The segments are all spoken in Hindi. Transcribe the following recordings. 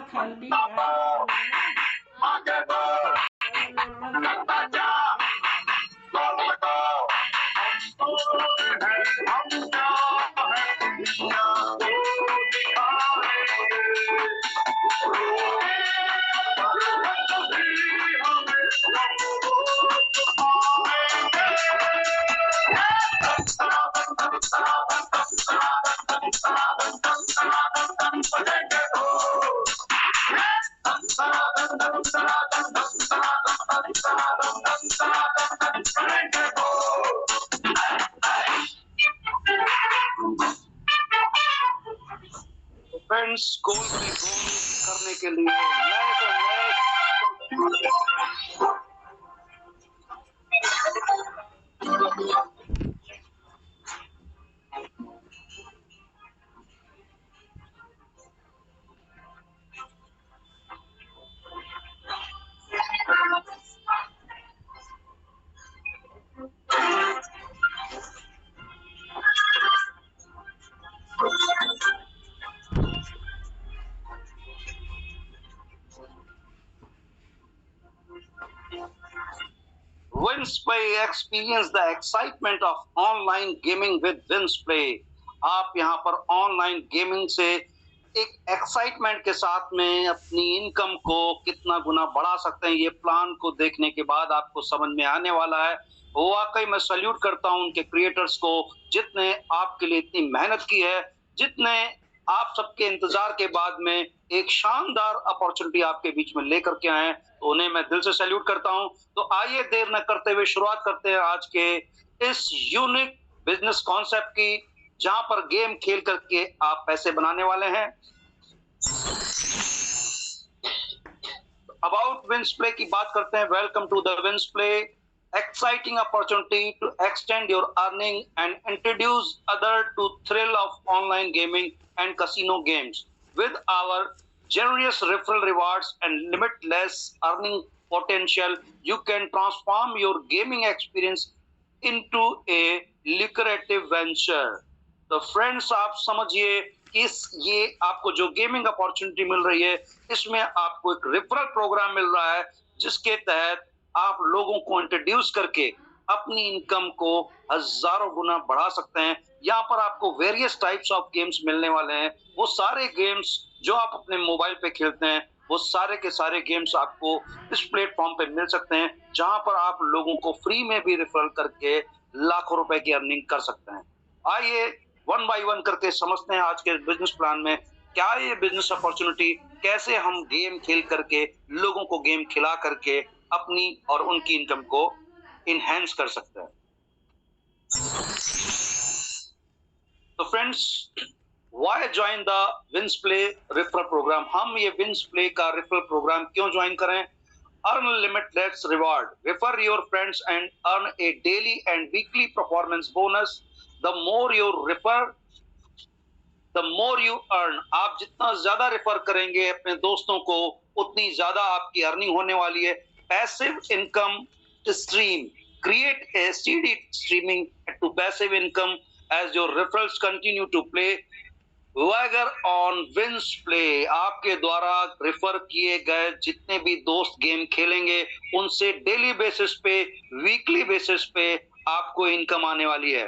मम्मा खाली फ्रेंड्स, गोल पे गोल करने के लिए नए से नए Winsplay, experience the excitement of online gaming with Winsplay. आप यहाँ पर ऑनलाइन गेमिंग से एक एक्साइटमेंट के साथ में अपनी इनकम को कितना गुना बढ़ा सकते हैं, ये प्लान को देखने के बाद आपको समझ में आने वाला है। वाकई मैं सल्यूट करता हूं उनके क्रिएटर्स को, जितने आपके लिए इतनी मेहनत की है, जितने आप सबके इंतजार के बाद में एक शानदार अपॉर्चुनिटी आपके बीच में लेकर के आए, तो उन्हें मैं दिल से सैल्यूट करता हूं। तो आइए देर न करते हुए शुरुआत करते हैं आज के इस यूनिक बिजनेस कॉन्सेप्ट की, जहां पर गेम खेल करके आप पैसे बनाने वाले हैं। अबाउट विंसप्ले की बात करते हैं। Welcome to the Winsplay, exciting opportunity to extend your earning and introduce other to thrill of online gaming and casino games. With our generous referral rewards and limitless earning potential, you can transform your gaming experience into a lucrative venture. तो फ्रेंड्स, आप समझिए ये आपको जो गेमिंग अपॉर्चुनिटी मिल रही है, इसमें आपको एक रेफरल प्रोग्राम मिल रहा है, जिसके तहत आप लोगों को इंट्रोड्यूस करके अपनी इनकम को हजारों गुना बढ़ा सकते हैं। यहाँ पर आपको वेरियस टाइप्स ऑफ गेम्स मिलने वाले हैं। वो सारे गेम्स जो आप अपने मोबाइल पे खेलते हैं, वो सारे के सारे गेम्स आपको इस प्लेटफॉर्म पे मिल सकते हैं, जहां पर आप लोगों को फ्री में भी रेफरल करके लाखों रुपए की अर्निंग कर सकते हैं। आइए वन बाय वन करके समझते हैं आज के बिजनेस प्लान में क्या ये बिजनेस अपॉर्चुनिटी, कैसे हम गेम खेल करके लोगों को गेम खिला करके अपनी और उनकी इनकम को इनहेंस कर सकते हैं। तो friends, why join the Winsplay referral program? हम ये विंसप्ले का रेफरल प्रोग्राम क्यों ज्वाइन करें? Earn limitless reward, refer your friends and earn a daily and weekly performance bonus. The more you refer the more you earn. आप जितना ज्यादा रेफर करेंगे अपने दोस्तों को, उतनी ज्यादा आपकी अर्निंग होने वाली है। Passive income stream, create a steady streaming to passive income as your referrals continue to play Wagger on Winsplay। आपके द्वारा रेफर किए गए जितने भी दोस्त गेम खेलेंगे, उनसे डेली बेसिस पे, वीकली बेसिस पे आपको इनकम आने वाली है।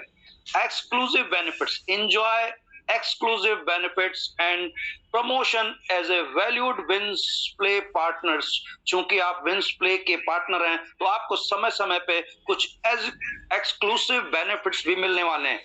Exclusive benefits, enjoy exclusive benefits and promotion as a valued Winsplay partners। चूंकि आप Winsplay के पार्टनर हैं, तो आपको समय समय पे कुछ exclusive benefits भी मिलने वाले हैं।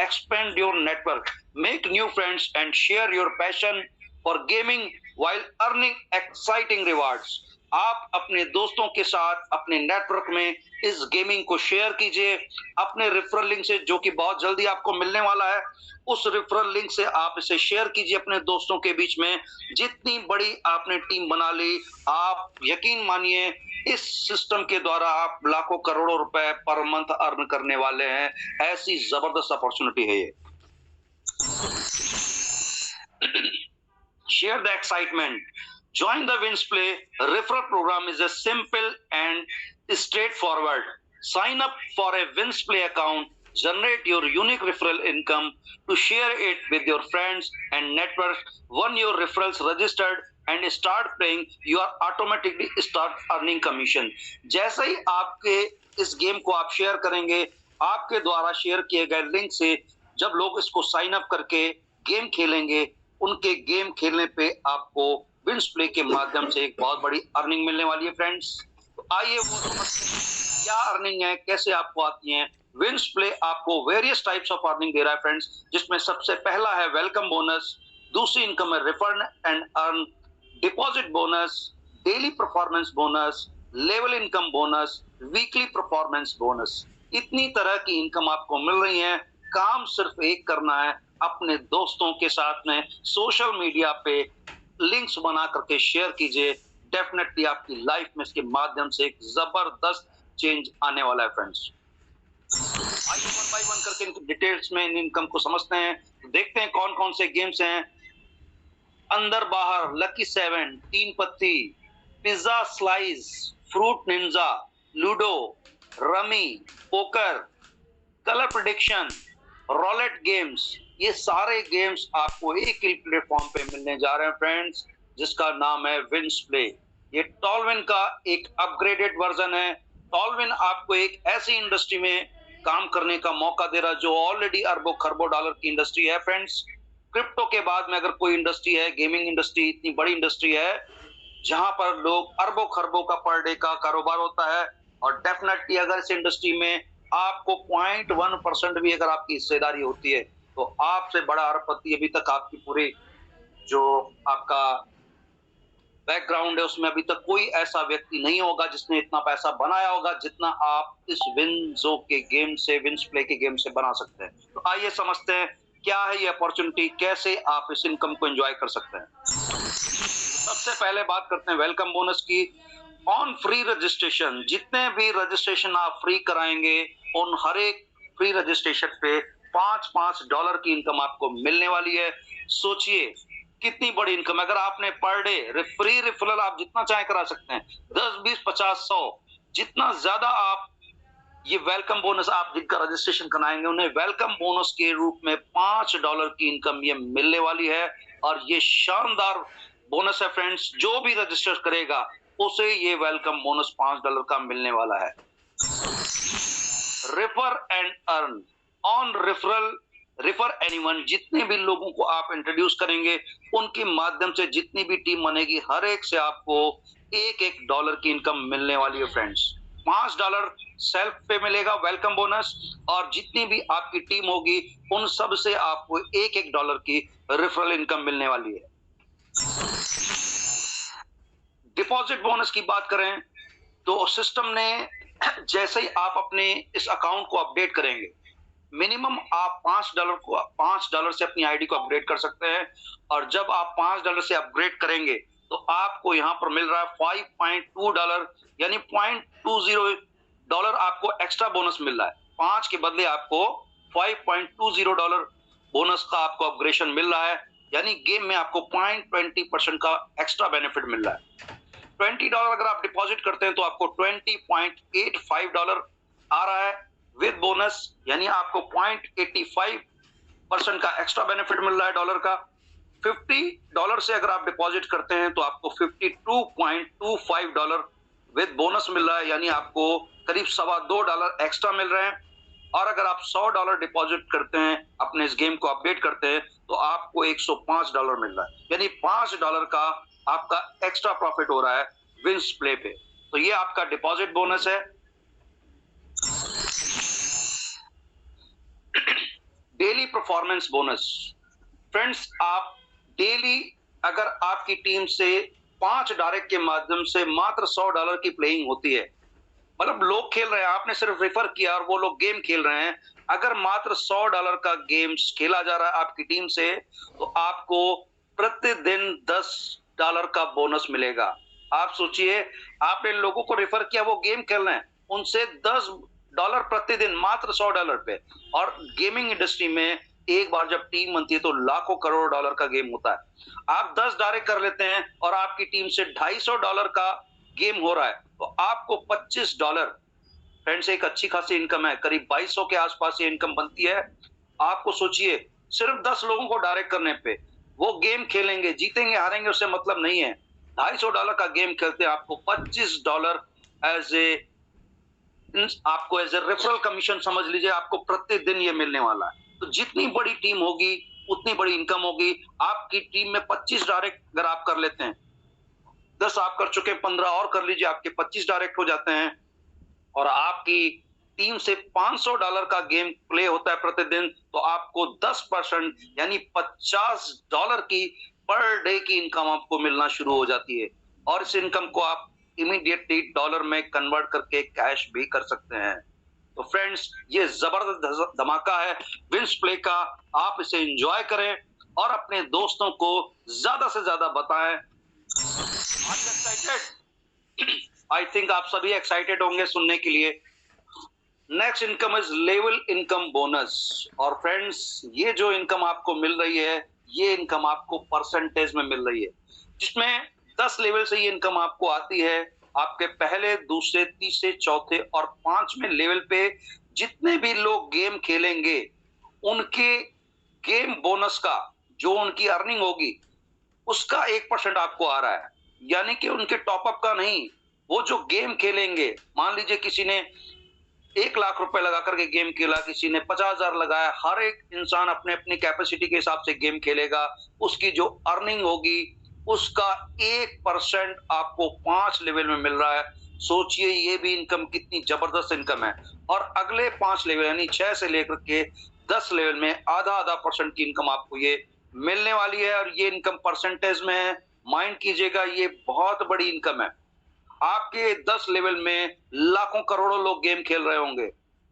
Expand your network, make new friends and share your passion for gaming while earning exciting rewards। आप अपने दोस्तों के साथ अपने नेटवर्क में इस गेमिंग को शेयर कीजिए अपने रेफरल लिंक से, जो कि बहुत जल्दी आपको मिलने वाला है। उस रेफरल लिंक से आप इसे शेयर कीजिए अपने दोस्तों के बीच में। जितनी बड़ी आपने टीम बना ली, आप यकीन मानिए इस सिस्टम के द्वारा आप लाखों करोड़ों रुपए पर मंथ अर्न करने वाले हैं। ऐसी जबरदस्त अपॉर्चुनिटी है ये। Share the excitement, join the Winsplay referral program is a simple and straightforward. Sign up for a WinsPlay account, generate your unique referral income to share it with your friends and network. When your referrals registered and start playing, you are automatically start earning commission. जैसे ही आपके इस गेम को आप शेयर करेंगे, आपके द्वारा शेयर किए गए लिंक से जब लोग इसको साइन अप करके गेम खेलेंगे, उनके गेम खेलने पे आपको WinsPlay के माध्यम से एक बहुत बड़ी अर्निंग मिलने वाली है फ्रेंड्स। तो आइए वो समझते हैं क्या अर्निंग है, कैसे आपको आती है। WinsPlay आपको वेरियस टाइप्स ऑफ अर्निंग दे रहा है फ्रेंड्स, जिसमें सबसे पहला है वेलकम बोनस, दूसरी इनकम है refund and earn, deposit bonus, daily performance bonus, level income bonus, weekly performance bonus. इतनी तरह की इनकम आपको मिल रही है। काम सिर्फ एक करना है, अपने दोस्तों के साथ में सोशल मीडिया पे लिंक्स बना करके शेयर कीजिए। डेफिनेटली आपकी लाइफ में इसके माध्यम से एक जबरदस्त चेंज आने वाला है फ्रेंड्स। आइए वन बाय वन करके इनकी डिटेल्स में इन इनकम को समझते हैं। देखते हैं कौन कौन से गेम्स हैं। अंदर बाहर, लकी 7, 3 पत्ती, pizza slice, fruit ninja, ludo, rummy, poker, colour prediction, roulette games, ये सारे गेम्स आपको एक ही प्लेटफॉर्म पे मिलने जा रहे हैं फ्रेंड्स, जिसका नाम है WinsPlay। ये टॉलविन का एक अपग्रेडेड वर्जन है। टॉलविन आपको एक ऐसी इंडस्ट्री में काम करने का मौका दे रहा है जो ऑलरेडी अरबों खरबों डॉलर की इंडस्ट्री है फ्रेंड्स। क्रिप्टो के बाद में अगर कोई इंडस्ट्री है, गेमिंग इंडस्ट्री इतनी बड़ी इंडस्ट्री है जहां पर लोग अरबों खरबों का पर डे का कारोबार होता है। और डेफिनेटली अगर इस इंडस्ट्री में आपको 0.1% भी अगर आपकी हिस्सेदारी होती है तो आपसे बड़ा अरबपति अभी तक आपकी पूरी जो आपका बैकग्राउंड है उसमें अभी तक कोई ऐसा व्यक्ति नहीं होगा जिसने इतना पैसा बनाया होगा जितना आप इस विंजो के गेम से, WinsPlay के गेम से बना सकते हैं। तो आइए समझते हैं क्या है ये अपॉर्चुनिटी, कैसे आप इस इनकम को एंजॉय कर सकते हैं। सबसे पहले बात करते हैं वेलकम बोनस की। ऑन फ्री रजिस्ट्रेशन, जितने भी रजिस्ट्रेशन आप फ्री कराएंगे उन हर एक फ्री रजिस्ट्रेशन पे $5 की इनकम आपको मिलने वाली है। सोचिए कितनी बड़ी इनकम। अगर आपने पर डे फ्री रेफरल आप जितना चाहे करा सकते हैं, 10, 20, 50, 100, जितना ज्यादा आप ये वेलकम बोनस आप जिनका रजिस्ट्रेशन कराएंगे उन्हें वेलकम बोनस के रूप में $5 की इनकम ये मिलने वाली है। और ये शानदार बोनस है फ्रेंड्स, जो भी रजिस्टर करेगा उसे ये वेलकम बोनस $5 का मिलने वाला है। Refer and earn on referral, refer anyone, जितने भी लोगों को आप इंट्रोड्यूस करेंगे उनके माध्यम से जितनी भी टीम बनेगी हर एक से आपको $1 की इनकम मिलने वाली है फ्रेंड्स। $5 सेल्फ पे मिलेगा वेलकम बोनस, और जितनी भी आपकी टीम होगी उन सब से आपको $1 की रेफरल इनकम मिलने वाली है। डिपॉजिट बोनस की बात करें तो सिस्टम ने जैसे ही आप अपने इस अकाउंट को अपडेट करेंगे, मिनिमम आप $5 से अपनी आईडी को अपग्रेड कर सकते हैं। और जब आप $5 से अपग्रेड करेंगे तो आपको यहाँ पर मिल रहा है $5.2, यानी $0.20 आपको एक्स्ट्रा बोनस मिल रहा है। 5 के बदले आपको $5.20 बोनस का आपको अपग्रेडेशन मिल रहा है, यानी गेम में आपको 0.20% का एक्स्ट्रा बेनिफिट मिल रहा है। $20 अगर आप डिपॉजिट करते हैं तो आपको $20.85 आ रहा है विद बोनस, यानी आपको 0.85% का एक्स्ट्रा बेनिफिट मिल रहा है डॉलर का। $50 से अगर आप डिपॉजिट करते हैं तो आपको $52.25 विद बोनस मिल रहा है, यानी आपको करीब $2.25 एक्स्ट्रा मिल रहे हैं। और अगर आप $100 डिपॉजिट करते हैं, अपने इस गेम को अपडेट करते हैं, तो आपको $105 मिल रहा है, यानी $5 का आपका एक्स्ट्रा प्रॉफिट हो रहा है WinsPlay पे। तो ये आपका डिपॉजिट बोनस है। डेली परफॉर्मेंस बोनस फ्रेंड्स, आप डेली अगर आपकी टीम से 5 डायरेक्ट के माध्यम से मात्र $100 की प्लेइंग होती है, मतलब लोग खेल रहे हैं, आपने सिर्फ रेफर किया और वो लोग गेम खेल रहे हैं, अगर मात्र $100 का गेम्स खेला जा रहा है आपकी टीम से, तो आपको प्रतिदिन $10 का बोनस मिलेगा। आप सोचिए, आपने लोगों को रेफर किया, वो गेम खेल रहे हैं, उनसे $10 प्रतिदिन मात्र $100 पे। और गेमिंग इंडस्ट्री में एक बार जब टीम बनती है तो लाखों करोड़ डॉलर का गेम होता है। आप 10 डायरेक्ट कर लेते हैं और आपकी टीम से $250 का गेम हो रहा है तो आपको $25, फ्रेंड्स एक अच्छी खासी इनकम है, करीब 2200 के आसपास ये इनकम बनती है। आपको सोचिए सिर्फ 10 लोगों को डायरेक्ट करने पे वो गेम खेलेंगे, जीतेंगे हारेंगे उससे मतलब नहीं है। $250 का गेम खेलते हैं, आपको $25 एज ए आपको एज ए रेफरल कमीशन समझ लीजिए, आपको प्रतिदिन ये मिलने वाला है। तो जितनी बड़ी टीम होगी उतनी बड़ी इनकम होगी। आपकी टीम में 25 डायरेक्ट अगर आप कर लेते हैं, 10 आप कर चुके, 15 और कर लीजिए, आपके 25 डायरेक्ट हो जाते हैं। और आपकी टीम से $500 का गेम प्ले होता है प्रतिदिन, तो आपको 10% यानी $50 की पर डे की इनकम आपको मिलना शुरू हो जाती है। और इस इनकम को आप इमीडिएटली डॉलर में कन्वर्ट करके कैश भी कर सकते हैं। तो फ्रेंड्स ये जबरदस्त धमाका है विंस प्ले का, आप इसे एंजॉय करें और अपने दोस्तों को ज्यादा से ज्यादा बताएं। आई थिंक आप सभी एक्साइटेड होंगे सुनने के लिए। Next income is level income bonus. और फ्रेंड्स ये जो इनकम आपको मिल रही है, ये इनकम आपको परसेंटेज में मिल रही है, जिसमें 10 लेवल से ये इनकम आपको आती है। आपके पहले, दूसरे, तीसरे, चौथे और 5वें लेवल पे जितने भी लोग गेम खेलेंगे उनके गेम बोनस का जो उनकी अर्निंग होगी उसका 1% आपको आ रहा है। यानी कि उनके टॉपअप का नहीं, वो जो गेम खेलेंगे, मान लीजिए किसी ने 1 लाख रुपए लगा करके गेम खेला, किसी ने 50,000 लगाया, हर एक इंसान अपने अपनी कैपेसिटी के हिसाब से गेम खेलेगा, उसकी जो अर्निंग होगी उसका 1% आपको 5 लेवल में मिल रहा है। सोचिए ये भी इनकम कितनी जबरदस्त इनकम है। और अगले 5 लेवल यानी 6 से लेकर के 10 लेवल में आधा आधा परसेंट की इनकम आपको ये मिलने वाली है। और ये इनकम परसेंटेज में है, माइंड कीजिएगा, ये बहुत बड़ी इनकम है। आपके 10 लेवल में लाखों करोड़ों लोग गेम खेल रहे होंगे।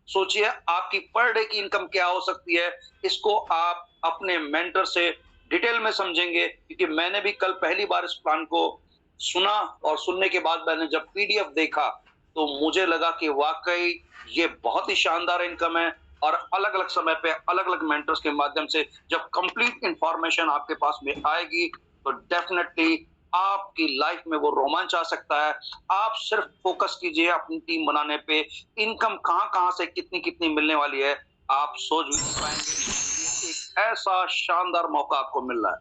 सोचिए आपकी पर डे की इनकम क्या हो सकती है। इसको आप अपने मेंटर से डिटेल में समझेंगे, क्योंकि मैंने भी कल पहली बार इस प्लान को सुना और सुनने के बाद मैंने जब पीडीएफ देखा तो मुझे लगा कि वाकई ये बहुत ही शानदार इनकम है। और अलग अलग समय पे अलग अलग मेंटर्स के माध्यम से जब कंप्लीट इंफॉर्मेशन आपके पास में आएगी तो डेफिनेटली आपकी लाइफ में वो रोमांच आ सकता है। आप सिर्फ फोकस कीजिए अपनी टीम बनाने पे, इनकम कहां से कितनी कितनी मिलने वाली है आप सोच भी नहीं पाएंगे। एक ऐसा शानदार मौका आपको मिल रहा है।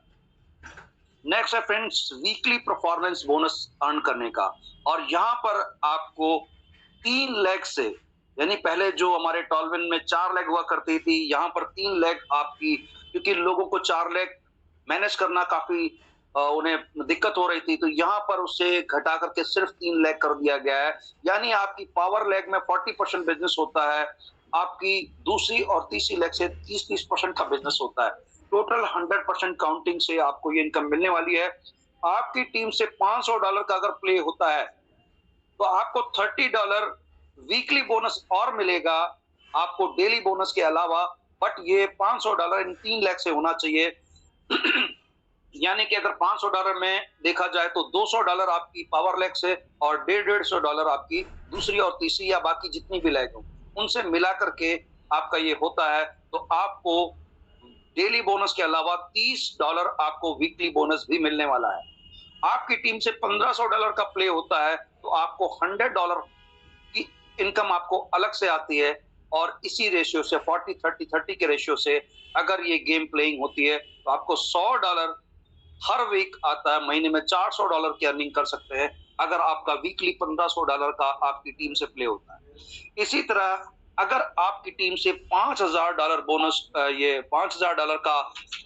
नेक्स्ट है friends weekly performance bonus earn करने का। और यहाँ पर आपको 3 लेग से, यानी पहले जो हमारे टॉलविन में 4 लेग हुआ करती थी, यहाँ पर 3 लेग आपकी, क्योंकि लोगों को 4 लेग मैनेज करना काफी उन्हें दिक्कत हो रही थी, तो यहाँ पर उसे घटा करके सिर्फ 3 लेग कर दिया गया है। यानी आपकी पावर लेग में 40% बिजनेस होता है, आपकी दूसरी और तीसरी लेग से 30-30% का बिजनेस होता है। टोटल 100% काउंटिंग से आपको ये इनकम मिलने वाली है। आपकी टीम से $500 का अगर प्ले होता है तो आपको $30 वीकली बोनस और मिलेगा, आपको डेली बोनस के अलावा। बट ये $500 इन 3 लाख से होना चाहिए। यानी कि अगर $500 में देखा जाए तो $200 आपकी पावर लेग से और $150 आपकी दूसरी और तीसरी या बाकी जितनी भी लेग हो उनसे मिला करके आपका ये होता है। तो आपको डेली बोनस के अलावा $30 आपको वीकली बोनस भी मिलने वाला है। आपकी टीम से $1500 का प्ले होता है तो आपको $100 की इनकम आपको अलग से आती है। और इसी रेशियो से 40-30-30 के रेशियो से अगर ये गेम प्लेइंग होती है तो आपको $100 हर वीक आता है। महीने में $400 की अर्निंग कर सकते हैं अगर आपका वीकली $1500 का आपकी टीम से प्ले होता है। इसी तरह अगर आपकी टीम से $5000 बोनस, ये $5000 का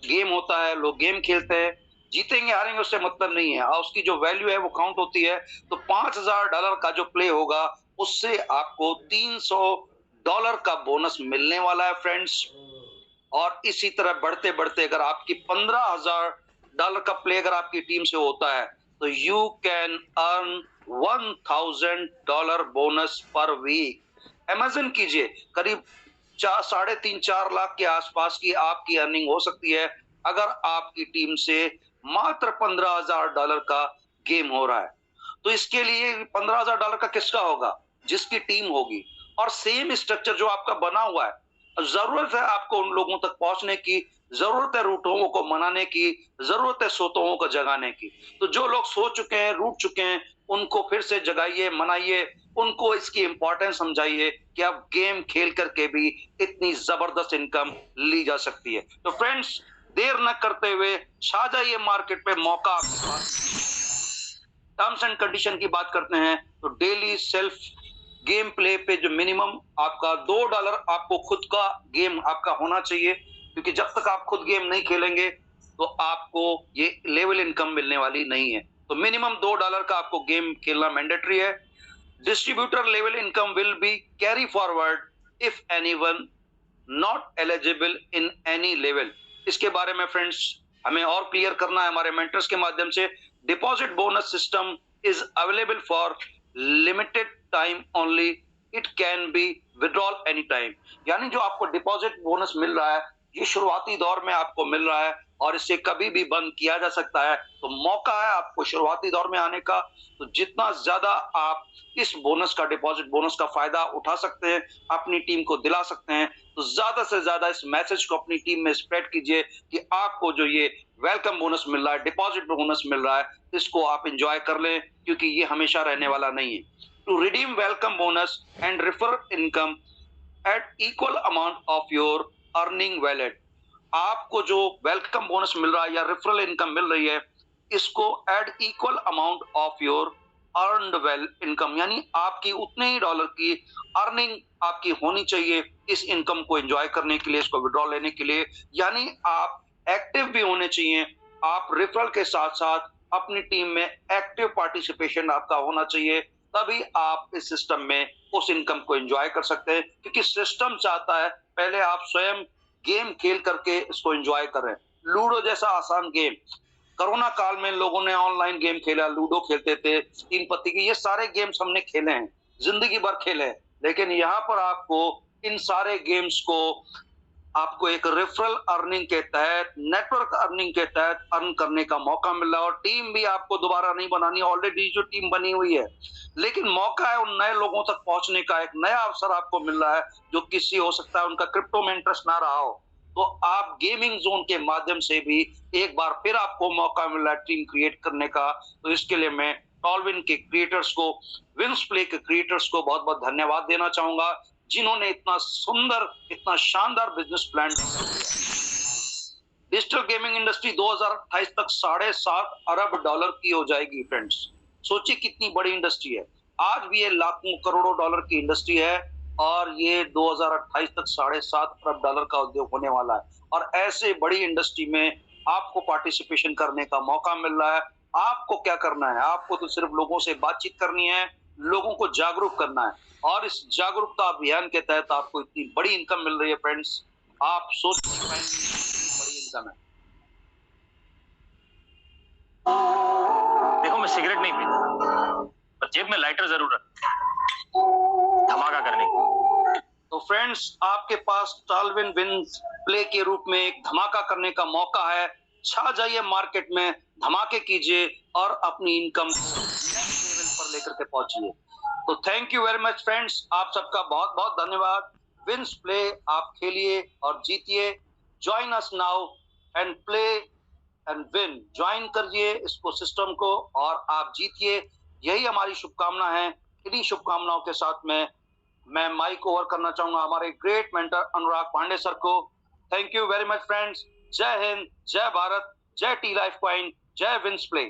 गेम होता है, लोग गेम खेलते हैं, जीतेंगे हारेंगे उससे मतलब नहीं है, और उसकी जो वैल्यू है वो काउंट होती है। तो $5000 का जो प्ले होगा उससे आपको $300 का बोनस मिलने वाला है फ्रेंड्स। और इसी तरह बढ़ते बढ़ते अगर आपकी $15000 का प्ले अगर आपकी टीम से होता है तो you can earn $1000 bonus per week. Imagine कीजिए करीब 3.5-4 लाख के आसपास की आपकी अर्निंग हो सकती है अगर आपकी टीम से मात्र $15000 का गेम हो रहा है। तो इसके लिए $15000 का किसका होगा? जिसकी टीम होगी। और सेम स्ट्रक्चर जो आपका बना हुआ है, जरूरत है आपको उन लोगों तक पहुंचने की, जरूरत है रूटों को मनाने की, जरूरत है सोतों को जगाने की। तो जो लोग सो चुके हैं, रूट चुके हैं, उनको फिर से जगाइए, मनाइए, उनको इसकी इंपॉर्टेंस समझाइए कि अब गेम खेल करके भी इतनी जबरदस्त इनकम ली जा सकती है। तो फ्रेंड्स, देर न करते हुए छा जाइए मार्केट पे, मौका आपके पास। टर्म्स एंड कंडीशन की बात करते हैं तो डेली सेल्फ गेम प्ले पे जो मिनिमम आपका $2 आपको खुद का गेम आपका होना चाहिए, क्योंकि जब तक आप खुद गेम नहीं खेलेंगे तो आपको ये लेवल इनकम मिलने वाली नहीं है। तो मिनिमम $2 का आपको गेम खेलना मैंडेटरी है। Distributor level income will be carry forward if anyone not eligible in any level. इसके बारे में फ्रेंड्स हमें और क्लियर करना है हमारे मेंटर्स के माध्यम से। Deposit bonus system is available for limited time only, it can be withdrawal any time. यानी जो आपको डिपॉजिट बोनस मिल रहा है ये शुरुआती दौर में आपको मिल रहा है और इसे कभी भी बंद किया जा सकता है। तो मौका है आपको शुरुआती दौर में आने का, तो जितना ज्यादा आप इस बोनस का, डिपॉजिट बोनस का फायदा उठा सकते हैं, अपनी टीम को दिला सकते हैं, तो ज्यादा से ज्यादा इस मैसेज को अपनी टीम में स्प्रेड कीजिए कि आपको जो ये वेलकम बोनस मिल रहा है, डिपॉजिट बोनस मिल रहा है, इसको आप एंजॉय कर लें, क्योंकि ये हमेशा रहने वाला नहीं है। To redeem welcome bonus and refer income at equal amount of your earning wallet. आपको जो वेलकम बोनस मिल रहा है या रेफरल इनकम मिल रही है, इसको at equal amount of your earned well income, यानी आपकी उतने ही डॉलर की अर्निंग आपकी होनी चाहिए इस इनकम को एंजॉय करने के लिए, इसको विड्रॉ लेने के लिए। यानी आप एक्टिव भी होने चाहिए, आप रेफरल के साथ साथ अपनी टीम में एक्टिव पार्टिसिपेशन आपका होना चाहिए, तभी आप इस सिस्टम में उस इनकम को एंजॉय कर सकते हैं। क्योंकि सिस्टम चाहता है पहले आप स्वयं गेम खेल करके इसको एंजॉय करें। लूडो जैसा आसान गेम, कोरोना काल में लोगों ने ऑनलाइन गेम खेला, लूडो खेलते थे, तीन पत्ती के, ये सारे गेम्स हमने खेले हैं, जिंदगी भर खेले हैं। लेकिन यहाँ पर आपको इन सारे गेम्स को आपको एक रेफरल अर्निंग के तहत, नेटवर्क अर्निंग के तहत अर्न करने का मौका मिल रहा है। और टीम भी आपको दोबारा नहीं बनानी, ऑलरेडी जो टीम बनी हुई है, लेकिन मौका है उन नए लोगों तक पहुंचने का, एक नया अवसर आपको मिल रहा है जो किसी हो सकता है उनका क्रिप्टो में इंटरेस्ट ना रहा हो, तो आप गेमिंग जोन के माध्यम से भी एक बार फिर आपको मौका मिल रहा है टीम क्रिएट करने का। तो इसके लिए मैं टॉलविन के क्रिएटर्स को, विंस प्ले के क्रिएटर्स को बहुत बहुत धन्यवाद देना चाहूंगा, जिन्होंने इतना सुंदर, इतना शानदार business plan. Digital gaming industry 2028 तक $7.5 अरब की हो जाएगी फ्रेंड्स। सोचिए कितनी बड़ी इंडस्ट्री है। आज भी ये लाखों करोड़ों डॉलर की इंडस्ट्री है और ये 2028 तक $7.5 अरब का उद्योग होने वाला है। और ऐसे बड़ी इंडस्ट्री में आपको पार्टिसिपेशन करने का मौका मिल रहा है। आपको क्या करना है? आपको तो सिर्फ लोगों से बातचीत करनी है, लोगों को जागरूक करना है, और इस जागरूकता अभियान के तहत आपको इतनी बड़ी इनकम मिल रही है फ्रेंड्स, आप सोच नहीं पाएंगे बड़ी इनकम है। देखो, मैं सिगरेट नहीं पीता, पर जेब में लाइटर जरूर रखता, धमाका करने की। तो फ्रेंड्स, आपके पास टॉलविन विंस प्ले के रूप में एक धमाका करने का मौका है। छा जाइए मार्केट में, धमाके कीजिए और अपनी इनकम नेक्स्ट लेवल पर लेकर के पहुंचिए। तो thank you very much friends, आप सबका बहुत बहुत धन्यवाद। विंस प्ले आप खेलिए और जीतिए। Join us now and play and win. Join करिए इसको, सिस्टम को, और आप जीतिए। यही हमारी शुभकामना है। इन्हीं शुभकामनाओं के साथ में मैं माइक ओवर करना चाहूंगा हमारे ग्रेट मेंटर अनुराग पांडे सर को। Thank you very much friends. जय हिंद, जय भारत, जय टी लाइफ कॉइन, जय विंस प्ले।